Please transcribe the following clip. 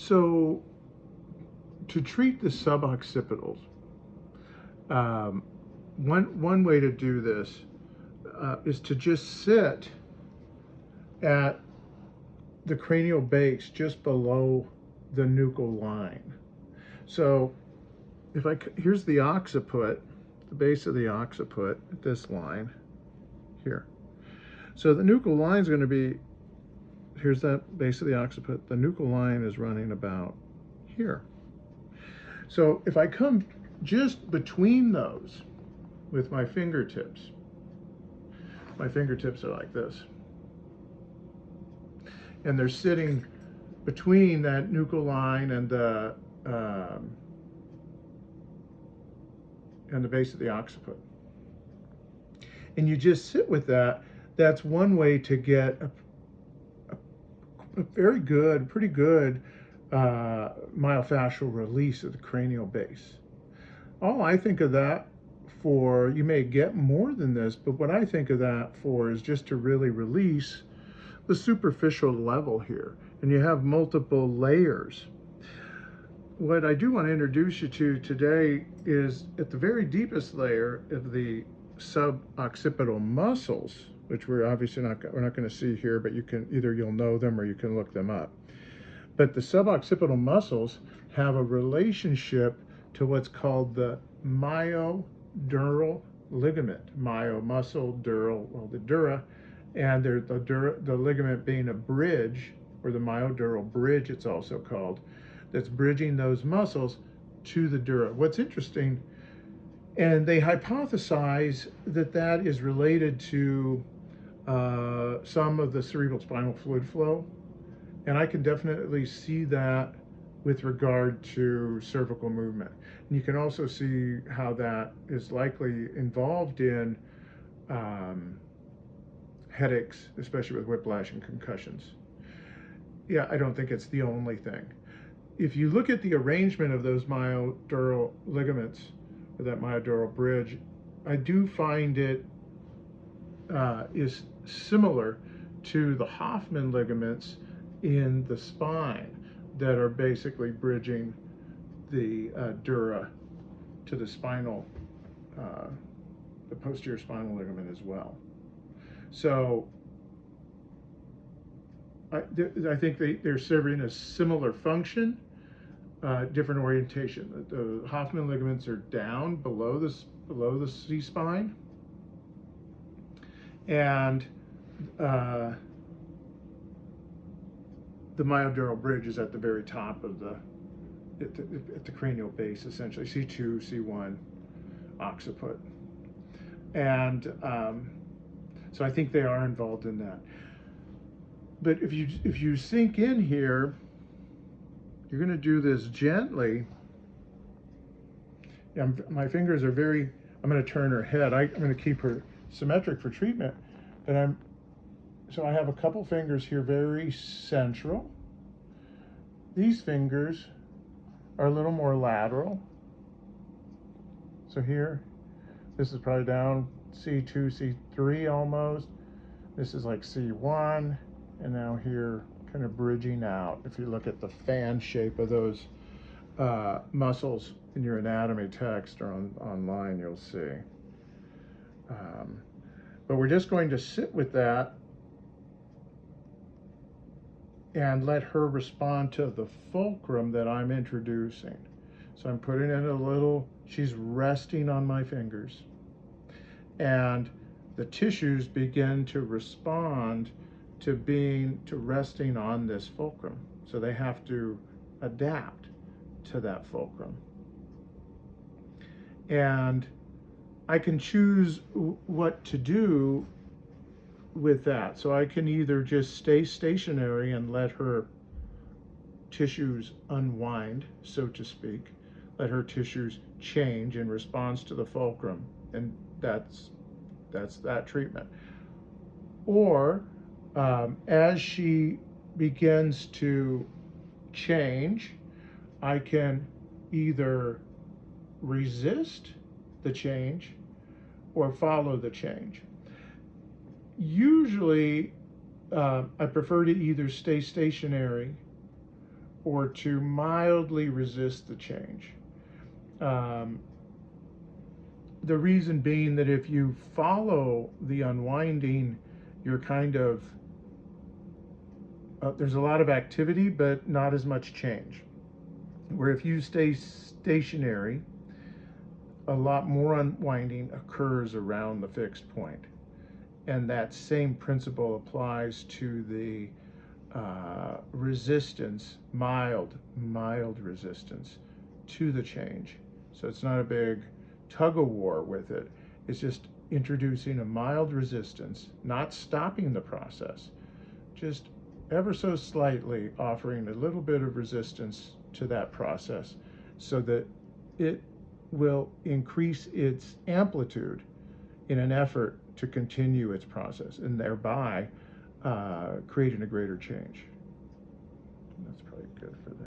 So to treat the suboccipitals, um, one way to do this is to just sit at the cranial base just below the nuchal line. So here's the occiput, the base of the occiput at this line here. So the nuchal line is going to be, here's that base of the occiput. The nuchal line is running about here. So if I come just between those with my fingertips are like this. And they're sitting between that nuchal line and the base of the occiput. And you just sit with that. That's one way to get a very good, pretty good myofascial release of the cranial base. All I think of that for, you may get more than this, but what I think of that for is just to really release the superficial level here. And you have multiple layers. What I do want to introduce you to today is at the very deepest layer of the suboccipital muscles, which we're obviously not going to see here, but you can you'll know them or you can look them up. But the suboccipital muscles have a relationship to what's called the myodural ligament. Myo, muscle, dural, well, the dura, and the ligament being a bridge, or the myodural bridge it's also called, that's bridging those muscles to the dura. What's interesting, and they hypothesize that that is related to some of the cerebral spinal fluid flow, and I can definitely see that with regard to cervical movement. And you can also see how that is likely involved in headaches, especially with whiplash and concussions. Yeah, I don't think it's the only thing. If you look at the arrangement of those myodural ligaments, or that myodural bridge, I do find it is similar to the Hoffman ligaments in the spine that are basically bridging the dura to the spinal, the posterior spinal ligament as well. So I think they're serving a similar function, different orientation. The Hoffman ligaments are down below the C-spine, and the myodural bridge is at the very top of at the cranial base, essentially, C2, C1 occiput. And so I think they are involved in that. But if you sink in here, you're going to do this gently. My fingers are I'm going to turn her head. I'm going to keep her symmetric for treatment, but so I have a couple fingers here very central. These fingers are a little more lateral. So here, this is probably down C2, C3 almost. This is like C1, and now here, kind of bridging out. If you look at the fan shape of those muscles in your anatomy text or online, you'll see. But we're just going to sit with that and let her respond to the fulcrum that I'm introducing. So I'm putting in a little, she's resting on my fingers, and the tissues begin to respond to resting on this fulcrum. So they have to adapt to that fulcrum. And I can choose what to do with that. So I can either just stay stationary and let her tissues unwind, so to speak, let her tissues change in response to the fulcrum, and that's that treatment. Or as she begins to change, I can either resist the change or follow the change. Usually, I prefer to either stay stationary or to mildly resist the change. Um, the reason being that if you follow the unwinding, you're kind of, there's a lot of activity, but not as much change. Where if you stay stationary, a lot more unwinding occurs around the fixed point. And that same principle applies to the resistance, mild resistance to the change. So it's not a big tug of war with it. It's just introducing a mild resistance, not stopping the process, just ever so slightly offering a little bit of resistance to that process so that it will increase its amplitude in an effort to continue its process and thereby creating a greater change. That's probably good for that.